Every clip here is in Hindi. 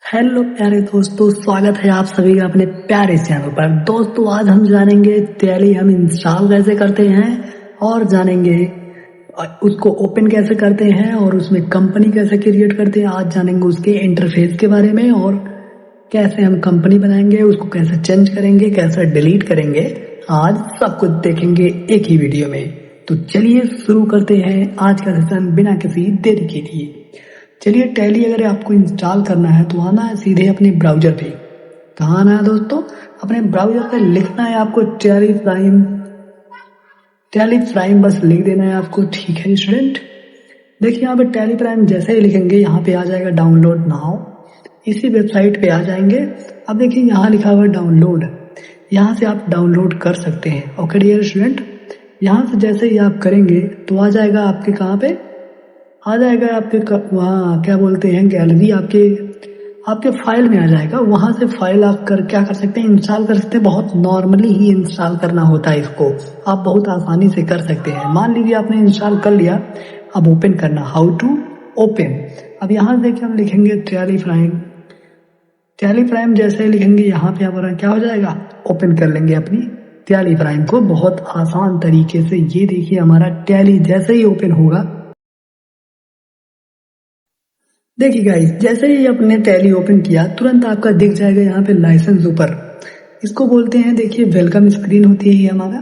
हेलो प्यारे दोस्तों, स्वागत है आप सभी का अपने प्यारे चैनल पर। दोस्तों आज हम जानेंगे टैली हम इंस्टॉल कैसे करते हैं और जानेंगे उसको ओपन कैसे करते हैं और उसमें कंपनी कैसे क्रिएट करते हैं। आज जानेंगे उसके इंटरफेस के बारे में और कैसे हम कंपनी बनाएंगे, उसको कैसे चेंज करेंगे, कैसे डिलीट करेंगे। आज सब कुछ देखेंगे एक ही वीडियो में। तो चलिए शुरू करते हैं आज का सेशन बिना किसी देरी के लिए। चलिए टैली अगर आपको इंस्टॉल करना है तो आना है सीधे अपने ब्राउजर पे। कहाँ आना है दोस्तों? अपने ब्राउजर पे लिखना है आपको टैली प्राइम बस लिख देना है आपको। ठीक है स्टूडेंट, देखिए यहाँ पे टैली प्राइम जैसे ही लिखेंगे यहाँ पे आ जाएगा डाउनलोड नाउ। इसी वेबसाइट पे आ जाएंगे। अब देखिए यहाँ लिखा हुआ डाउनलोड, यहाँ से आप डाउनलोड कर सकते हैं। ओके डियर स्टूडेंट, यहाँ से जैसे ही आप करेंगे तो आ जाएगा आपके कहाँ पे आ जाएगा आपके वहाँ क्या बोलते हैं गैलरी, आपके फाइल में आ जाएगा। वहाँ से फाइल आप क्या कर सकते हैं, इंस्टॉल कर सकते हैं। बहुत नॉर्मली ही इंस्टॉल करना होता है इसको, आप बहुत आसानी से कर सकते हैं। मान लीजिए आपने इंस्टॉल कर लिया, अब ओपन करना, हाउ टू ओपन। अब यहाँ देखिए हम लिखेंगे टैली प्राइम जैसे ही लिखेंगे यहाँ पे हमारा क्या हो जाएगा, ओपन कर लेंगे अपनी टैली प्राइम को बहुत आसान तरीके से। ये देखिए हमारा टैली जैसे ही ओपन होगा, देखिए गाइस जैसे ही आपने टैली ओपन किया तुरंत आपका दिख जाएगा यहाँ पे लाइसेंस ऊपर। इसको बोलते हैं, देखिए वेलकम स्क्रीन होती है ये हमारा।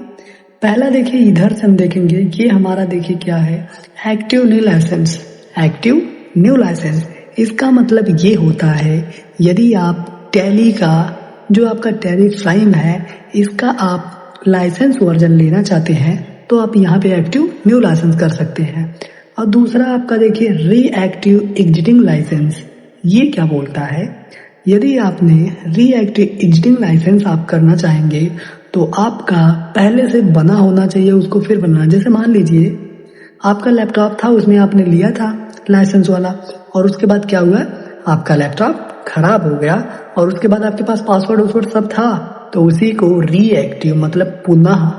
पहला देखिए इधर से हम देखेंगे, ये हमारा देखिए क्या है, active new licence. Active new licence इसका मतलब ये होता है यदि आप टैली का जो आपका टैली प्राइम है इसका आप लाइसेंस वर्जन लेना चाहते हैं तो आप यहाँ पे एक्टिव न्यू लाइसेंस कर सकते हैं। और दूसरा आपका देखिए रीएक्टिव एग्जिटिंग लाइसेंस। ये क्या बोलता है, यदि आपने रीएक्टिव एग्जिटिंग लाइसेंस आप करना चाहेंगे तो आपका पहले से बना होना चाहिए, उसको फिर बनाना। जैसे मान लीजिए आपका लैपटॉप था, उसमें आपने लिया था लाइसेंस वाला और उसके बाद क्या हुआ, आपका लैपटॉप खराब हो गया और उसके बाद आपके पास पासवर्ड सब था, तो उसी को रीएक्टिव मतलब पुनः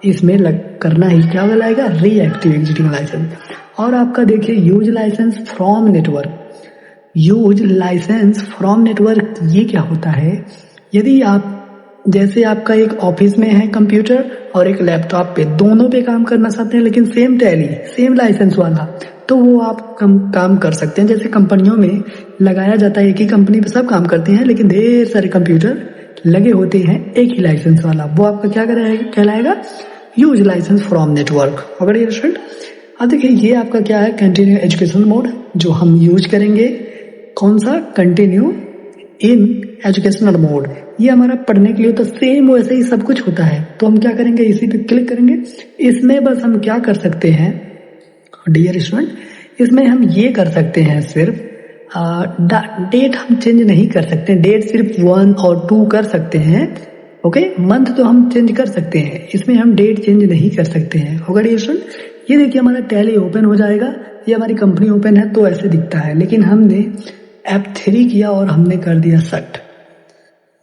इसमें करना ही क्या कहलाएगा, रीएक्टिव एग्जिटिंग लाइसेंस। और आपका देखिए use licence from network. Use licence from network ये क्या होता है, यदि आप जैसे आपका एक ऑफिस में है कंप्यूटर और एक लैपटॉप पे, दोनों पे काम करना चाहते हैं लेकिन सेम टैली सेम लाइसेंस वाला, तो वो आप काम कर सकते हैं। जैसे कंपनियों में लगाया जाता है, एक ही कंपनी पे सब काम करते हैं लेकिन ढेर सारे कंप्यूटर लगे होते हैं एक ही लाइसेंस वाला, वो आपका क्या कहलाएगा, यूज लाइसेंस फ्रॉम नेटवर्क। अगर ये स्टूडेंट अब देखिए ये आपका क्या है, कंटिन्यू एजुकेशनल मोड जो हम यूज करेंगे। कौन सा, कंटिन्यू इन एजुकेशनल मोड। ये हमारा पढ़ने के लिए तो सेम वैसे ही सब कुछ होता है, तो हम क्या करेंगे, इसी पे क्लिक करेंगे। इसमें बस हम क्या कर सकते हैं डियर स्टूडेंट, इसमें हम ये कर सकते हैं सिर्फ डेट हम चेंज नहीं कर सकते, डेट सिर्फ 1 और 2 कर सकते हैं। ओके, मंथ तो हम चेंज कर सकते हैं, इसमें हम डेट चेंज नहीं कर सकते हैं। होगा डियर स्टूडेंट, ये देखिए हमारा टैली ओपन हो जाएगा। ये हमारी कंपनी ओपन है तो ऐसे दिखता है, लेकिन हमने F3 किया और हमने कर दिया सेट।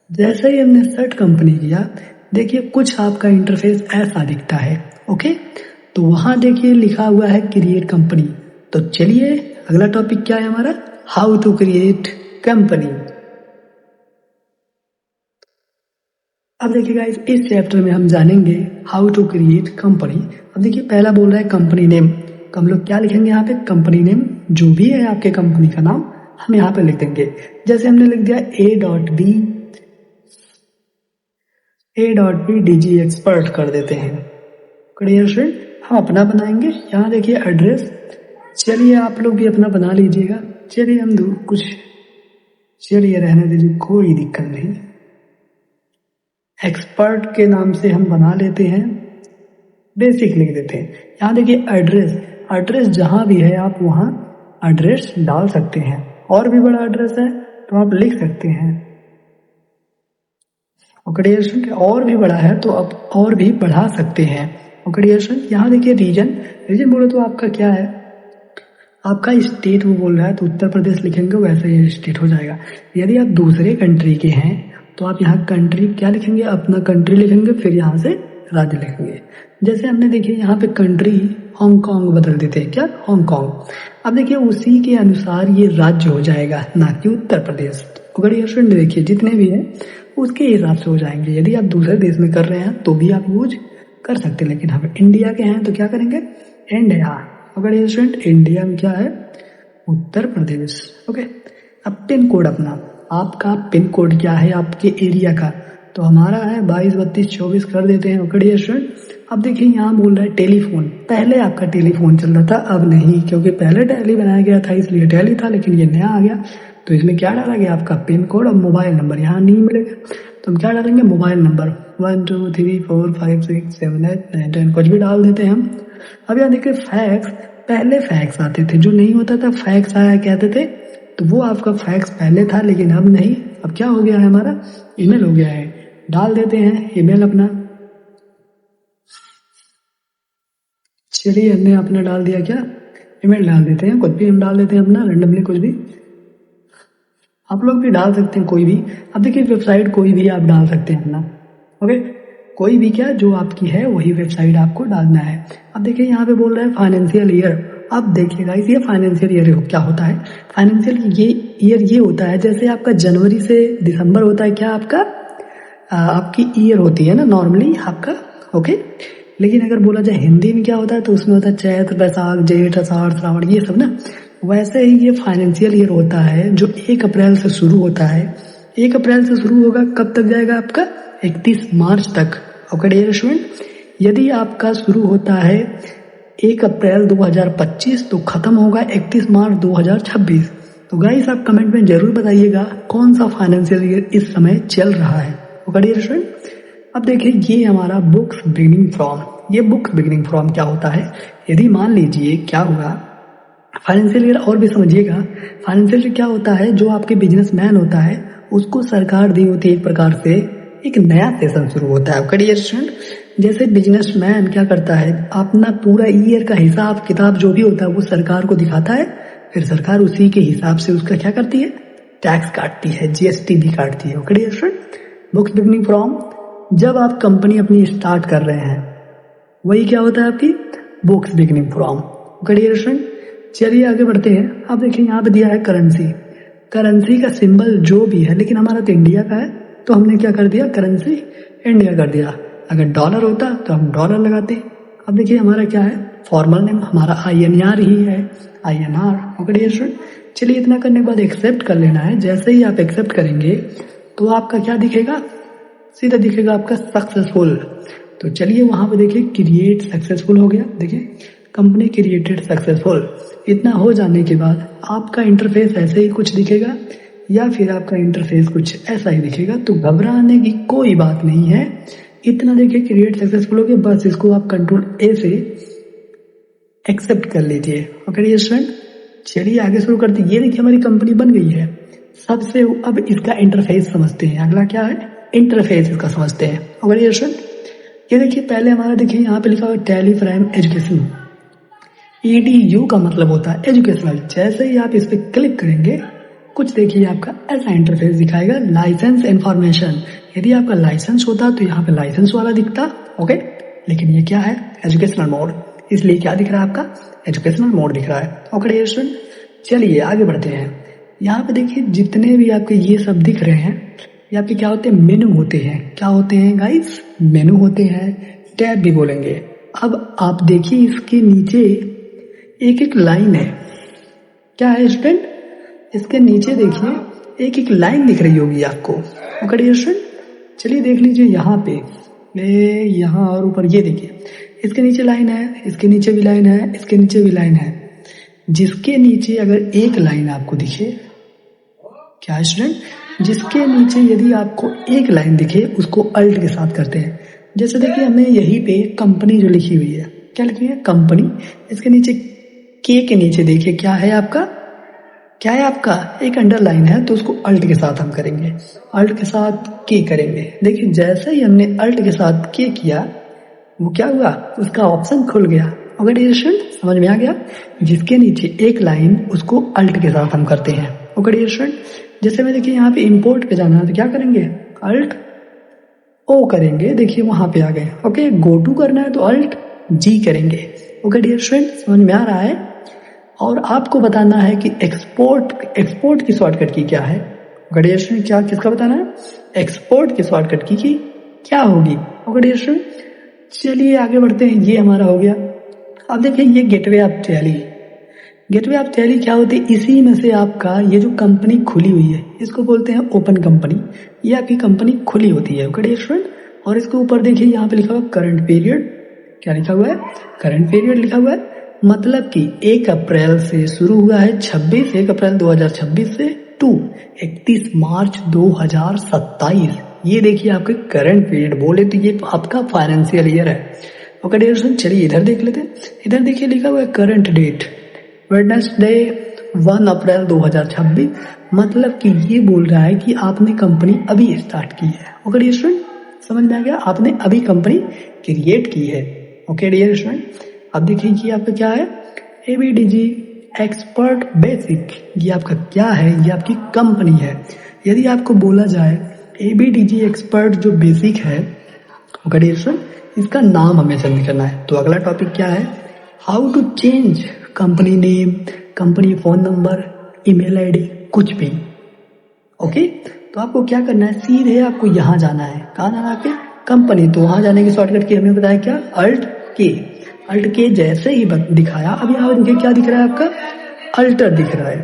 जैसे ही हमने सेट कंपनी किया, देखिए कुछ आपका इंटरफेस ऐसा दिखता है। ओके, तो वहां देखिए लिखा हुआ है क्रिएट कंपनी। तो चलिए अगला टॉपिक क्या है हमारा, हाउ टू क्रिएट कंपनी। अब देखिए गाइस इस चैप्टर में हम जानेंगे हाउ टू क्रिएट कंपनी। अब देखिए पहला बोल रहा है कंपनी नेम, तो हम लोग क्या लिखेंगे यहाँ पे, कंपनी नेम जो भी है आपके कंपनी का नाम हम यहाँ पे लिख देंगे। जैसे हमने लिख दिया A.B DG एक्सपर्ट कर देते हैं। क्लियर स्टूडेंट, हम अपना बनाएंगे। यहाँ देखिए एड्रेस, चलिए आप लोग भी अपना बना लीजिएगा। चलिए हम कुछ चलिए रहने दीजिए, कोई दिक्कत नहीं। एक्सपर्ट के नाम से हम बना लेते हैं, बेसिक लिख देते हैं। यहाँ देखिए एड्रेस जहां भी है आप वहां एड्रेस डाल सकते हैं। और भी बड़ा एड्रेस है तो आप लिख सकते हैं। ओके, और भी बड़ा है तो आप और भी बढ़ा सकते हैं। ओके, यहाँ देखिए रीजन बोले तो आपका क्या है, आपका स्टेट वो बोल रहा है तो उत्तर प्रदेश लिखेंगे, वैसे ही स्टेट हो जाएगा। यदि आप दूसरे कंट्री के हैं तो आप यहाँ कंट्री क्या लिखेंगे, अपना कंट्री लिखेंगे, फिर यहाँ से राज्य लिखेंगे। जैसे हमने देखिए यहाँ पे कंट्री हांगकांग बदल देते हैं, क्या हांगकांग। अब देखिए उसी के अनुसार ये राज्य हो जाएगा, ना कि उत्तर प्रदेश। अगर ये स्टूडेंट देखिए जितने भी हैं उसके हिसाब से हो जाएंगे। यदि आप दूसरे देश में कर रहे हैं तो भी आप यूज कर सकते हैं, लेकिन हम इंडिया के हैं तो क्या करेंगे, इंडिया। अगर ये स्टूडेंट इंडिया में क्या है, उत्तर प्रदेश। ओके, अब पिन कोड अपना, आपका पिन कोड क्या है आपके एरिया का, तो हमारा है 223224 कर देते हैं। ओके स्टूडेंट, अब देखिए यहाँ बोल रहा है टेलीफोन। पहले आपका टेलीफोन चल रहा था, अब नहीं, क्योंकि पहले टैली बनाया गया था इसलिए टैली था, लेकिन ये नया आ गया तो इसमें क्या डाला गया, आपका पिन कोड और मोबाइल नंबर। यहाँ नहीं मिलेगा तो हम क्या डालेंगे, मोबाइल नंबर 1 2 3 4 5 6 7 8 9 10 कुछ भी डाल देते हैं हम। अब यहाँ देखिए फैक्स, पहले फैक्स आते थे, जो नहीं होता था फैक्स आया कहते थे, तो वो आपका फैक्स पहले था लेकिन अब नहीं। अब क्या हो गया है, हमारा ईमेल हो गया है। डाल देते हैं ईमेल अपना। चलिए हमने अपना डाल दिया, क्या ईमेल डाल देते हैं, कुछ भी हम डाल देते हैं अपना रैंडमली, कुछ भी आप लोग भी डाल सकते हैं कोई भी। अब देखिए वेबसाइट कोई भी आप डाल सकते हैं अपना। ओके, कोई भी क्या, जो आपकी है वही वेबसाइट आपको डालना है। अब देखिए यहाँ पे बोल रहा है फाइनेंशियल ईयर। अब देखिए गाइस ये फाइनेंशियल ईयर क्या होता है, फाइनेंशियल ये ईयर ये होता है जैसे आपका जनवरी से दिसंबर होता है, क्या आपका आपकी ईयर होती है ना नॉर्मली आपका। ओके, लेकिन अगर बोला जाए हिंदी में क्या होता है तो उसमें होता है चैत बैसाख जेठ आषाढ़ श्रावण ये सब ना। वैसे ही ये फाइनेंशियल ईयर होता है जो 1 अप्रैल से शुरू होता है। 1 अप्रैल से शुरू होगा, कब तक जाएगा आपका, 31 मार्च तक। ओके डियर स्टूडेंट, यदि आपका शुरू होता है 1 अप्रैल 2025 तो खत्म होगा 31 मार्च 2026। तो गाइस आप कमेंट में जरूर बताइएगा कौन सा फाइनेंशियल ईयर इस समय चल रहा है। ओके डियर स्टूडेंट, अब देखिए ये हमारा बुक्स बिगिनिंग फ्रॉम। ये बुक्स बिगिनिंग फ्रॉम क्या होता है, यदि मान लीजिए क्या हुआ, फाइनेंशियल ईयर और भी समझिएगा। फाइनेंशियल ईयर क्या होता है, जो आपके बिजनेसमैन होता है उसको सरकार दी होती है एक प्रकार से, एक नया सेशन शुरू होता है। ओके स्टूडेंट, जैसे बिजनेसमैन क्या करता है, अपना पूरा ईयर का हिसाब किताब जो भी होता है वो सरकार को दिखाता है, फिर सरकार उसी के हिसाब से उसका क्या करती है, टैक्स काटती है, जीएसटी भी काटती है। Okay student, books beginning from, जब आप कंपनी अपनी स्टार्ट कर रहे हैं वही क्या होता है आपकी books beginning from. Okay student, चलिए आगे बढ़ते हैं। अब देखिए यहाँ पे दिया है करेंसी। करेंसी का सिंबल जो भी है, लेकिन हमारा तो इंडिया का है तो हमने क्या कर दिया, करेंसी इंडिया कर दिया। अगर डॉलर होता तो हम डॉलर लगाते। अब देखिए हमारा क्या है, फॉर्मल नेम हमारा INR ही है, INR। ओके स्टूडेंट, चलिए इतना करने के बाद एक्सेप्ट कर लेना है। जैसे ही आप एक्सेप्ट करेंगे तो आपका क्या दिखेगा, सीधा दिखेगा आपका सक्सेसफुल। तो चलिए वहां पे देखिए क्रिएट सक्सेसफुल हो गया, देखिए कंपनी क्रिएटेड सक्सेसफुल। इतना हो जाने के बाद आपका इंटरफेस ऐसे ही कुछ दिखेगा या फिर आपका इंटरफेस कुछ ऐसा ही दिखेगा, तो घबराने की कोई बात नहीं है। इतना देखिए क्रिएट सक्सेसफुल हो गया, बस इसको आप कंट्रोल A से एक्सेप्ट कर लीजिए। ओके स्टूडेंट, चलिए आगे शुरू करते हैं। ये देखिए हमारी कंपनी बन गई है सबसे। अब इसका इंटरफेस समझते हैं, अगला क्या है, इंटरफेस इसका समझते हैं। ओके स्टूडेंट, ये देखिए पहले हमारा देखिए यहाँ पे लिखा हुआ टैली प्राइम एजुकेशन। EDU का मतलब होता है एजुकेशनल। जैसे ही आप इस पर क्लिक करेंगे कुछ देखिए आपका ऐसा इंटरफेस दिखाएगा, लाइसेंस इंफॉर्मेशन। यदि आपका लाइसेंस होता तो यहाँ पे लाइसेंस वाला दिखता। ओके, लेकिन ये क्या है, एजुकेशनल मोड, इसलिए क्या दिख रहा है आपका, एजुकेशनल मोड दिख रहा है। ओके स्टूडेंट, चलिए आगे बढ़ते हैं। यहाँ पे देखिए जितने भी आपके ये सब दिख रहे हैं ये आपके क्या होते हैं, मेनू होते हैं। क्या होते हैं गाइस, मेनू होते हैं, टैब भी बोलेंगे। अब आप देखिए इसके नीचे एक एक लाइन है, क्या है स्टूडेंट, इसके नीचे देखिए एक एक लाइन दिख रही होगी आपको। ओके स्टूडेंट, चलिए देख लीजिए यहाँ पे, यहाँ और ऊपर ये देखिए इसके नीचे लाइन है, इसके नीचे भी लाइन है, इसके नीचे भी लाइन है। जिसके नीचे अगर एक लाइन आपको दिखे, क्या स्टूडेंट, जिसके नीचे यदि आपको एक लाइन दिखे उसको अल्ट के साथ करते हैं। जैसे देखिए हमने यहीं पे कंपनी जो लिखी हुई है, क्या लिखी है, कंपनी। इसके नीचे के नीचे देखिए क्या है आपका, क्या है आपका, एक अंडरलाइन है, तो उसको अल्ट के साथ हम करेंगे, अल्ट के साथ के करेंगे। देखिए जैसे ही हमने अल्ट के साथ के किया वो क्या हुआ, उसका ऑप्शन खुल गया। ओके स्टूडेंट, समझ में आ गया, जिसके नीचे एक लाइन उसको अल्ट के साथ हम करते हैं। ओके स्टूडेंट, जैसे मैं देखिए यहाँ पे इंपोर्ट पे जाना है तो क्या करेंगे, अल्ट O करेंगे, देखिए वहां पे आ गए। ओके, गो टू करना है तो अल्ट जी करेंगे। ओके डियर स्टूडेंट, समझ में आ रहा है? और आपको बताना है कि एक्सपोर्ट की शॉर्टकट की क्या है। ओके डियर स्टूडेंट, क्या किसका बताना है? एक्सपोर्ट की शॉर्टकट की क्या होगी। ओके डियर स्टूडेंट, चलिए आगे बढ़ते हैं। ये हमारा हो गया। अब देखिए ये gateway of tally. Gateway of tally क्या होती है? इसी में से आपका ये जो कंपनी खुली हुई है इसको बोलते हैं ओपन कंपनी। ये आपकी कंपनी खुली होती है। ओके डियर स्टूडेंट, और इसके ऊपर देखिए यहाँ पे लिखा हुआ करंट पीरियड। क्या लिखा हुआ है? करंट पीरियड लिखा हुआ है। मतलब कि 1 अप्रैल से शुरू हुआ है 1 अप्रैल 2026 से टू 31 मार्च 2027। ये देखिए आपके करंट पीरियड बोले तो ये आपका फाइनेंशियल ईयर है। ओके डियर स्टूडेंट, चलिए इधर देख लेते हैं। इधर देखिए लिखा हुआ है करंट डेट वेडनेसडे 1 अप्रैल 2026। मतलब कि ये बोल रहा है कि आपने कंपनी अभी स्टार्ट की है। ओके डियर स्टूडेंट, समझ में आ गया? आपने अभी कंपनी क्रिएट की है। ओके डियर स्टूडेंट, अब देखिए ये आपका क्या है? एबीडीजी एक्सपर्ट बेसिक। ये आपका क्या है? ये आपकी कंपनी है। यदि आपको बोला जाए एबीडीजी एक्सपर्ट जो बेसिक है, ओके डियर स्टूडेंट, इसका नाम हमें चेंज करना है। तो अगला टॉपिक क्या है? How to change company name, company phone number, email ID, कुछ भी। ओके, तो आपको क्या करना है? सीधे आपको यहाँ जाना है। कहाँ जाना है आपके? कंपनी। तो वहां जाने की शॉर्टकट की हमने बताया क्या? अल्ट के। अल्ट के जैसे ही दिखाया, अब यहाँ देखिए क्या दिख रहा है आपका? अल्टर दिख रहा है।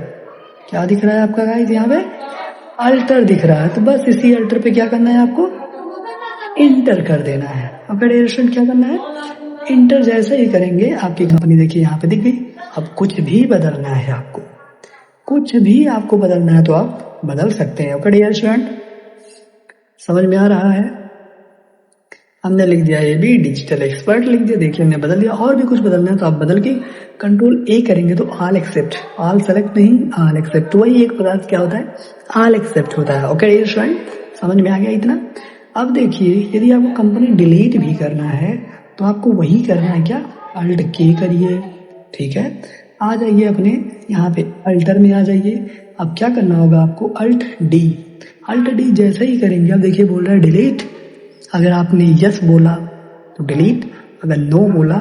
क्या दिख रहा है आपका गाइस? यहाँ पे अल्टर दिख रहा है। तो बस इसी अल्टर पे क्या करना है आपको? इंटर कर देना है। ओके डियर स्टूडेंट, क्या करना है? इंटर जैसे ही करेंगे आपकी कंपनी देखिए यहाँ पे दिख गई। अब कुछ भी बदलना है आपको, कुछ भी आपको बदलना है तो आप बदल सकते हैं। ओके डियर स्टूडेंट, समझ में आ रहा है? हमने लिख दिया ये भी डिजिटल एक्सपर्ट लिख दिया। देखिए हमने बदल दिया। और भी कुछ बदलना है तो आप बदल के कंट्रोल ए करेंगे तो ऑल एक्सेप्ट, ऑल सेलेक्ट नहीं, ऑल एक्सेप्ट। वही एक प्रकार क्या होता है? ऑल एक्सेप्ट होता है। ओके डियर स्टूडेंट, समझ में आ गया इतना? अब देखिए यदि आपको कंपनी डिलीट भी करना है तो आपको वही करना है। क्या? अल्ट के करिए। ठीक है, आ जाइए अपने यहाँ पे अल्टर में आ जाइए। अब क्या करना होगा आपको? Alt D. अल्ट डी जैसे ही करेंगे, अब देखिए बोल रहा है डिलीट। अगर आपने यस बोला तो डिलीट, अगर नो बोला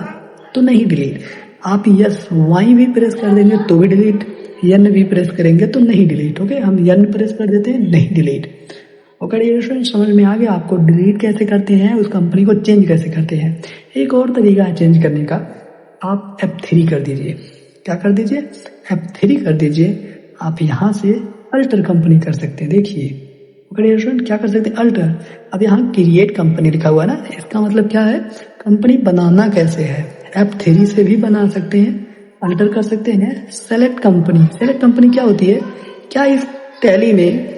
तो नहीं डिलीट। आप यस वाई भी प्रेस कर देंगे तो भी डिलीट, यन भी प्रेस करेंगे तो नहीं डिलीट। ओके, हम यन प्रेस कर देते हैं, नहीं डिलीट। ओके डियर स्टूडेंट, समझ में आ गया आपको डिलीट कैसे करते हैं, उस कंपनी को चेंज कैसे करते हैं। एक और तरीका है चेंज करने का, आप F3 कर दीजिए। क्या कर दीजिए? F3 कर दीजिए। आप यहाँ से अल्टर कंपनी कर सकते हैं। देखिए ओके डियर स्टूडेंट, क्या कर सकते हैं? अल्टर। अब यहाँ क्रिएट कंपनी लिखा हुआ है ना, इसका मतलब क्या है? कंपनी बनाना कैसे है? F3 से भी बना सकते हैं, अल्टर कर सकते हैं। Select company. सेलेक्ट कंपनी क्या होती है? क्या इस टैली में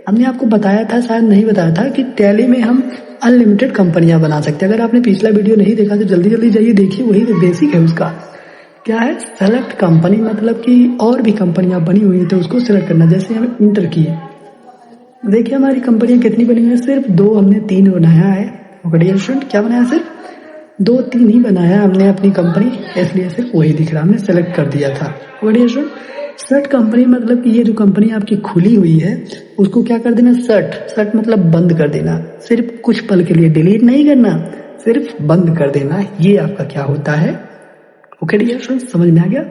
हमने आपको बताया था, शायद नहीं बताया था, कि टैली में हम अनलिमिटेड कंपनियां बना सकते हैं। अगर आपने पिछला वीडियो नहीं देखा तो जल्दी जल्दी जाइए देखिए, वही तो बेसिक है उसका। क्या है? सेलेक्ट कंपनी, मतलब कि और भी कंपनियां बनी हुई है तो उसको सिलेक्ट करना। जैसे हम इंटर किए, देखिए हमारी कंपनियां कितनी बनी हुई है? सिर्फ 2, हमने 3 बनाया है। ओके डियर स्टूडेंट, क्या बनाया? सिर्फ 2-3 ही बनाया हमने अपनी कंपनी, इसलिए सिर्फ वही दिख रहा, हमने सेलेक्ट कर दिया था। Okay dear student, shut company मतलब कि ये जो कंपनी आपकी खुली हुई है उसको क्या कर देना? शट मतलब बंद कर देना। सिर्फ कुछ पल के लिए, डिलीट नहीं करना, सिर्फ बंद कर देना। ये आपका क्या होता है? ओके डियर स्टूडेंट, समझ में आ गया?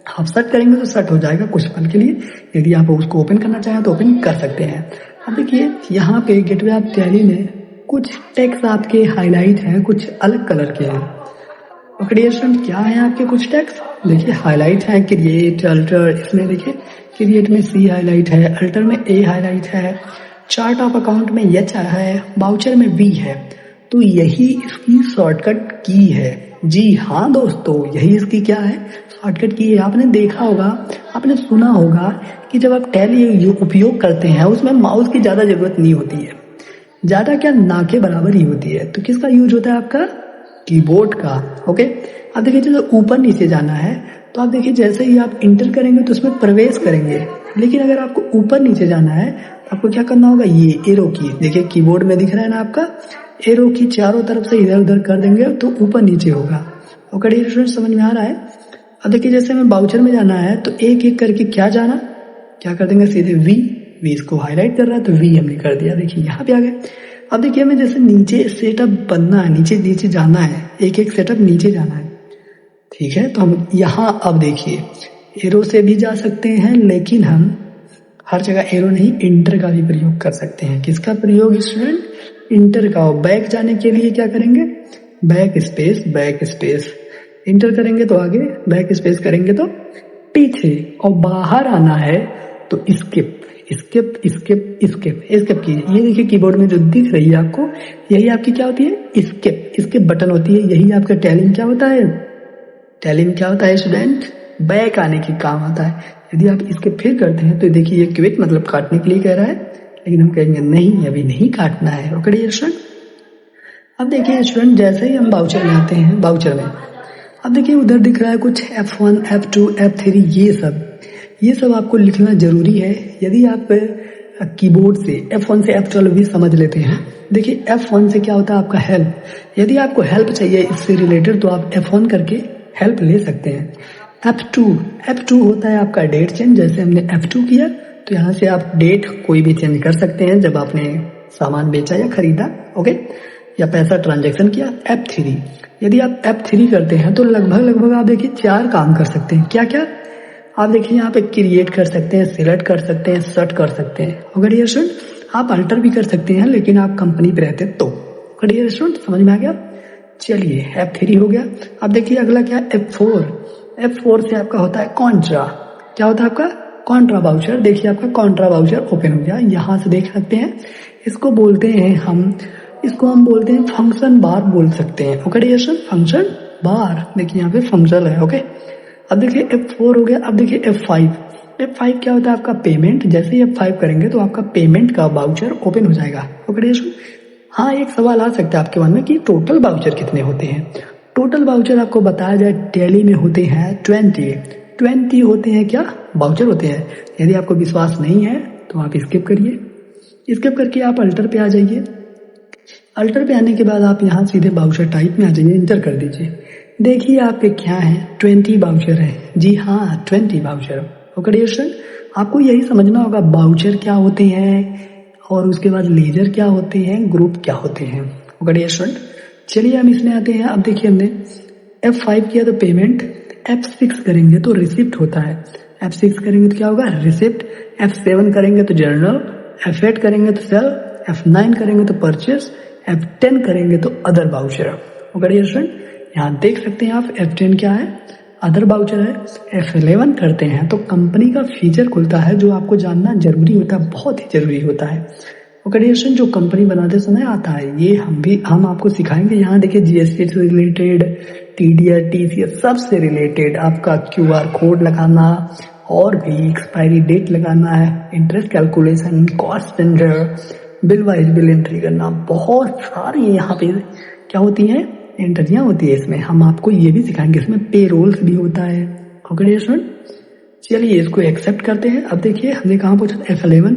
आप शट करेंगे तो शट हो जाएगा कुछ पल के लिए। यदि आप उसको ओपन करना चाहें तो ओपन कर सकते हैं। अब देखिए यहाँ पे गेटवे ऑफ टैली में कुछ टेक्स्ट आपके हाईलाइट हैं, कुछ अलग कलर के हैं। ओके डियर स्टूडेंट, क्या है आपके कुछ टेक्स्ट? देखिए हाईलाइट है, क्रिएट, अल्टर। इसमें देखिए क्रिएट में C हाईलाइट है, अल्टर में A हाईलाइट है, चार्ट ऑफ अकाउंट में H है, बाउचर में V है। तो यही इसकी शॉर्टकट की है। जी हाँ दोस्तों, यही इसकी क्या है? शॉर्टकट की है। आपने देखा होगा, आपने सुना होगा कि जब आप टैली उपयोग करते हैं उसमें माउस की ज्यादा जरूरत नहीं होती है, ज्यादा क्या ना के बराबर ही होती है। तो किसका यूज होता है? आपका कीबोर्ड का। ओके, अब देखिए जैसे ऊपर नीचे जाना है तो आप देखिए जैसे ही आप इंटर करेंगे तो उसमें प्रवेश करेंगे। लेकिन अगर आपको ऊपर नीचे जाना है तो आपको क्या करना होगा? ये एरो की, देखिए कीबोर्ड में दिख रहा है ना आपका, एरो की चारों तरफ से इधर उधर कर देंगे तो ऊपर नीचे होगा। ओके डियर स्टूडेंट, समझ में आ रहा है? अब देखिए जैसे हमें बाउचर में जाना है तो एक एक करके क्या जाना, क्या कर देंगे? सीधे V इसको हाईलाइट कर रहा है तो V हमने कर दिया। देखिए यहाँ पे आ गए। अब देखिए हमें जैसे नीचे सेटअप बनना है, नीचे नीचे जाना है, एक एक सेटअप नीचे जाना है, ठीक है। तो हम यहाँ अब देखिए एरो से भी जा सकते हैं, लेकिन हम हर जगह एरो नहीं, इंटर का भी प्रयोग कर सकते हैं। किसका प्रयोग स्टूडेंट? इंटर का। बैक जाने के लिए क्या करेंगे? बैक स्पेस इंटर करेंगे तो आगे, बैक स्पेस करेंगे तो पीछे, और बाहर आना है तो स्किप कीजिए। ये देखिए कीबोर्ड में जो दिख रही है आपको, यही आपकी क्या होती है? स्किप बटन होती है। यही आपका टैलिंग क्या होता है? टैलिंग क्या होता है स्टूडेंट? बैक आने की काम आता है। यदि आप इसके फिर करते हैं तो देखिए ये क्विट मतलब काटने के लिए कह रहा है, लेकिन हम कहेंगे नहीं, अभी नहीं काटना है। ओके स्टूडेंट, अब देखिए स्टूडेंट जैसे ही हम बाउचर में आते हैं, बाउचर में अब देखिए उधर दिख रहा है कुछ F1, F2, F3, ये सब आपको लिखना जरूरी है। यदि आप कीबोर्ड से F1 से F12 भी समझ लेते हैं। देखिए F1 से क्या होता है? आपका हेल्प। यदि आपको हेल्प चाहिए इससे रिलेटेड तो आप F1 करके हेल्प ले सकते हैं। F2 होता है आपका डेट चेंज। जैसे हमने F2 किया तो यहाँ से आप डेट कोई भी चेंज कर सकते हैं जब आपने सामान बेचा या खरीदा, ओके, या पैसा ट्रांजैक्शन किया। F3, यदि आप F3 करते हैं तो लगभग आप देखिए 4 काम कर सकते हैं। क्या क्या? आप देखिए यहाँ पे क्रिएट कर सकते हैं, सिलेक्ट कर सकते हैं, सर्च कर सकते हैं। अगर ये स्टूडेंट आप अल्टर भी कर सकते हैं, लेकिन आप कंपनी पे रहते तो। अगर ये स्टूडेंट समझ में आ गया? चलिए F3 हो गया। अब देखिए अगला क्या? F4 से आपका होता है कॉन्ट्रा। क्या होता है आपका? Contra voucher. देखिए आपका कॉन्ट्रा बाउचर ओपन हो गया। यहाँ से देख सकते हैं, इसको बोलते हैं हम फंक्शन बार बोल सकते हैं। ओके ये फंक्शन बार। देखिए यहाँ पे फंक्शन है, ओके। अब देखिए F4 हो गया। अब देखिए F5 क्या होता है? आपका पेमेंट। जैसे ही F5 करेंगे तो आपका पेमेंट का बाउचर ओपन हो जाएगा। ओके, हाँ, एक सवाल आ सकता है आपके मन में कि टोटल बाउचर कितने होते हैं। टोटल बाउचर आपको बताया जाए, टैली में होते हैं 20 होते हैं। क्या बाउचर होते हैं? यदि आपको विश्वास नहीं है तो आप स्किप करिए। स्किप करके आप अल्टर पे आ जाइए। अल्टर पे आने के बाद आप यहाँ सीधे बाउचर टाइप में आ जाइए, इंटर कर दीजिए। देखिए आपके क्या है? 20 बाउचर है। जी हाँ, 20 बाउचर। ओके स्टूडेंट, आपको यही समझना होगा बाउचर क्या होते हैं और उसके बाद लेजर क्या होते हैं, ग्रुप क्या होते हैं। ओके स्टूडेंट, चलिए हम इसमें आते हैं। अब देखिए हमने F5 किया तो पेमेंट, F6 करेंगे तो रिसिप्ट होता है। F6 करेंगे तो क्या होगा? रिसिप्ट। F7 करेंगे तो जर्नल। F8 करेंगे तो सेल। F9 करेंगे तो परचेस। F10 करेंगे तो अदर बाउचर। ओके स्टूडेंट, यहाँ देख सकते हैं आप F10 क्या है? अदर बाउचर है। F11 करते हैं तो कंपनी का फीचर खुलता है जो आपको जानना जरूरी होता है, बहुत ही जरूरी होता है। ओके स्टूडेंट, जो कंपनी बनाते समय आता है, ये हम आपको सिखाएंगे। यहाँ देखिए GST से रिलेटेड, TDR, TCS सबसे रिलेटेड, आपका QR कोड लगाना और भी एक्सपायरी डेट लगाना है, interest calculation, cost centre, bill wise bill entry करना, बहुत सारी यहाँ पे क्या होती है? एंट्रियाँ होती है। इसमें हम आपको ये भी सिखाएंगे। इसमें पे रोल्स भी होता है। ओके स्टूडेंट, चलिए इसको एक्सेप्ट करते हैं। अब देखिए हमने कहाँ पहुंचा? F11,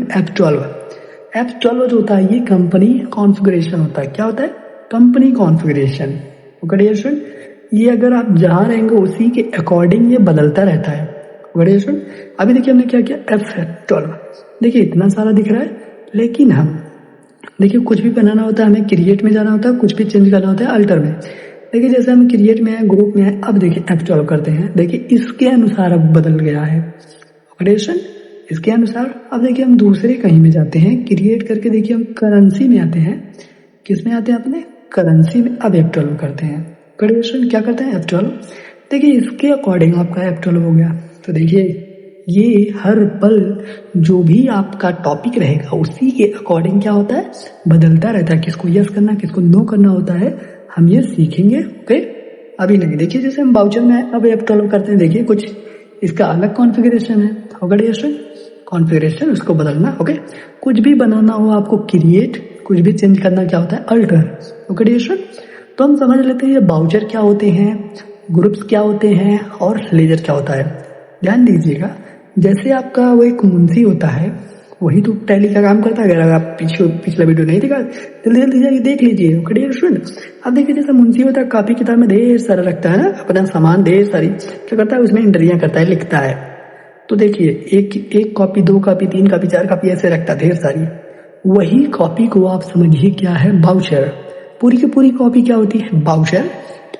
F12 जो होता है ये कंपनी कॉन्फ़िगरेशन होता है। क्या होता है? Company configuration. ओके स्टूडेंट, ये अगर आप जहाँ रहेंगे उसी के अकॉर्डिंग ये बदलता रहता है। ओके स्टूडेंट, अभी देखिए हमने क्या किया? F12। देखिए इतना सारा दिख रहा है, लेकिन हम देखिए कुछ भी बनाना होता है हमें क्रिएट में जाना होता है, कुछ भी चेंज करना होता है अल्टर में। देखिए जैसे हम क्रिएट में है, ग्रुप में है। अब देखिए F12 करते हैं। देखिए इसके अनुसार अब बदल गया है। ऑपरेशन इसके अनुसार। अब देखिए हम दूसरे कहीं में जाते हैं, क्रिएट करके देखिए हम करेंसी में आते हैं। किस में आते हैं? अपने करेंसी में। अब F12 करते हैं। ऑपरेशन क्या करते हैं? F12। देखिए इसके अकॉर्डिंग आपका F12 हो गया। तो देखिए ये हर पल जो भी आपका टॉपिक रहेगा उसी के अकॉर्डिंग क्या होता है? बदलता रहता है। किसको यस करना, किसको नो करना होता है, हम ये सीखेंगे। ओके, अभी नहीं। देखिए जैसे हम बाउचर में अब F12 करते हैं, देखिए कुछ इसका अलग कॉन्फ़िगरेशन है। ओके स्टूडेंट, कॉन्फ़िगरेशन उसको बदलना। ओके, कुछ भी बनाना हो आपको क्रिएट, कुछ भी चेंज करना क्या होता है? अल्टर। ओके स्टूडेंट, तो हम समझ लेते हैं ये बाउचर क्या होते हैं, ग्रुप्स क्या होते हैं और लेजर क्या होता है। ध्यान दीजिएगा, जैसे आपका वो एक मुंशी होता है, वही तो टैली का काम करता है। अगर आप पिछला वीडियो नहीं देखा, जल्दी जाके देख लीजिए। ओके स्टूडेंट, अब देखिए जैसे मुंशी होता है, कॉपी किताब में ढेर सारा रखता है ना, अपना सामान ढेर सारी क्या करता है? उसमें एंट्रियां करता है, लिखता है। तो देखिए एक कॉपी, 2 कॉपी, 3 कॉपी, 4 कॉपी ऐसे रखता है, ढेर सारी। वही कॉपी को आप समझिए क्या है, बाउचर। पूरी की पूरी कॉपी क्या होती है, बाउचर।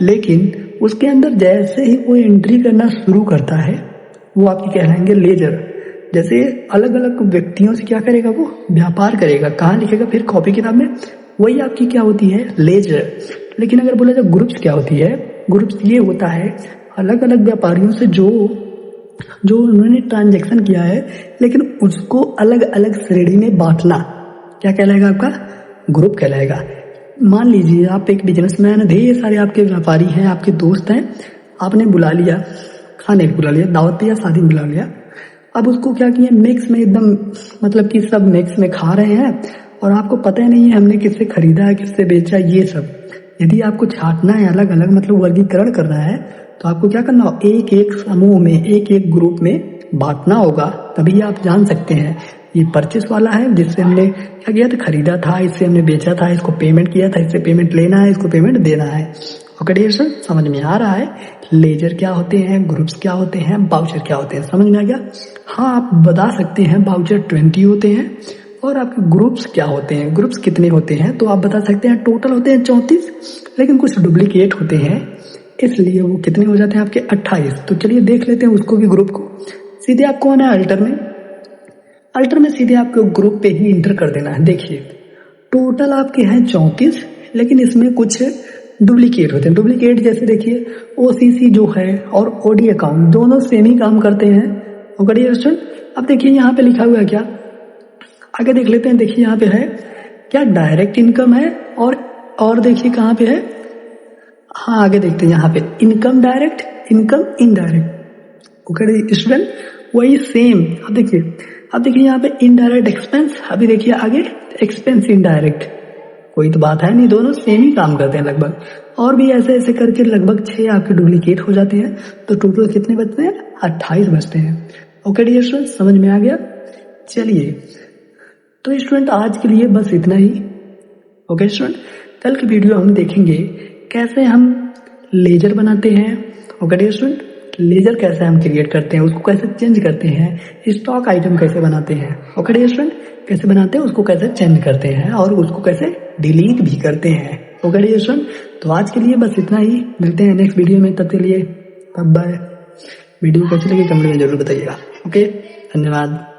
लेकिन उसके अंदर जैसे ही वो एंट्री करना शुरू करता है वो आपकी कहलाएंगे लेजर। जैसे अलग अलग व्यक्तियों से क्या करेगा, वो व्यापार करेगा, कहाँ लिखेगा फिर कॉपी किताब में, वही आपकी क्या होती है, लेजर। लेकिन अगर बोला जाए ग्रुप्स क्या होती है, ग्रुप्स ये होता है अलग अलग व्यापारियों से जो उन्होंने ट्रांजैक्शन किया है लेकिन उसको अलग अलग श्रेणी में बांटना, क्या कहलाएगा, आपका ग्रुप कहलाएगा। मान लीजिए आप एक बिजनेसमैन, ढेर सारे आपके व्यापारी हैं, आपके दोस्त हैं, आपने बुला लिया, खाने बुला लिया, दावत पे या शादी में बुला लिया। अब उसको क्या किया, मिक्स में एकदम, मतलब कि सब मिक्स में खा रहे हैं और आपको पता ही नहीं है हमने किससे खरीदा है, किससे बेचा, ये सब। यदि आपको छांटना है, अलग अलग मतलब वर्गीकरण करना है, तो आपको क्या करना हो, एक एक समूह में, एक एक ग्रुप में बांटना होगा। तभी आप जान सकते हैं ये परचेस वाला है जिससे हमने क्या किया था, खरीदा था, इससे हमने बेचा था, इसको पेमेंट किया था, इससे पेमेंट लेना है, इसको पेमेंट देना है। ओके डियर सर, समझ में आ रहा है लेजर क्या होते हैं, ग्रुप्स क्या होते हैं, बाउचर क्या होते हैं, समझ में आ गया। हाँ, आप बता सकते हैं बाउचर 20 होते हैं और आपके ग्रुप्स क्या होते हैं, ग्रुप्स कितने होते हैं, तो आप बता सकते हैं टोटल होते हैं 34, लेकिन कुछ डुप्लीकेट होते हैं इसलिए वो कितने हो जाते हैं आपके 28। तो चलिए देख लेते हैं उसको भी, ग्रुप को। सीधे आपको होना है अल्टर में सीधे आपको ग्रुप पे ही इंटर कर देना है। देखिए टोटल आपके हैं 34, लेकिन इसमें कुछ डुप्लीकेट होते हैं। डुप्लीकेट जैसे देखिए ओसीसी जो है और ओडी अकाउंट दोनों सेम ही काम करते हैं। ओके स्टूडेंट, अब देखिए यहाँ पे लिखा हुआ है क्या, आगे देख लेते हैं। देखिए यहाँ पे है क्या, डायरेक्ट इनकम है और देखिए कहाँ पे है, हाँ आगे देखते हैं यहाँ पे income direct, income indirect. Okay student, वही सेम। अब देखिए यहाँ पे इनडायरेक्ट एक्सपेंस, अभी देखिए आगे एक्सपेंस इनडायरेक्ट, कोई तो बात है नहीं, दोनों सेम ही काम करते हैं लगभग। और भी ऐसे ऐसे करके लगभग 6 आपके डुप्लीकेट हो जाते हैं। तो टोटल कितने बचते हैं, 28 बचते हैं। ओके डियर स्टूडेंट, समझ में आ गया। चलिए तो स्टूडेंट आज के लिए बस इतना ही। ओके स्टूडेंट, कल की वीडियो हम देखेंगे कैसे हम लेजर बनाते हैं। ओके डियर स्टूडेंट, लेजर कैसे हम क्रिएट करते हैं, उसको कैसे चेंज करते हैं, स्टॉक आइटम कैसे बनाते हैं। ओके डियर स्टूडेंट, कैसे बनाते हैं, उसको कैसे चेंज करते हैं और उसको कैसे डिलीट भी करते हैं। ओके डियर स्टूडेंट, तो आज के लिए बस इतना ही, मिलते हैं नेक्स्ट वीडियो में, तब के लिए बाय बाय। वीडियो कैसे लगी कमेंट में जरूर बताइएगा। ओके, धन्यवाद।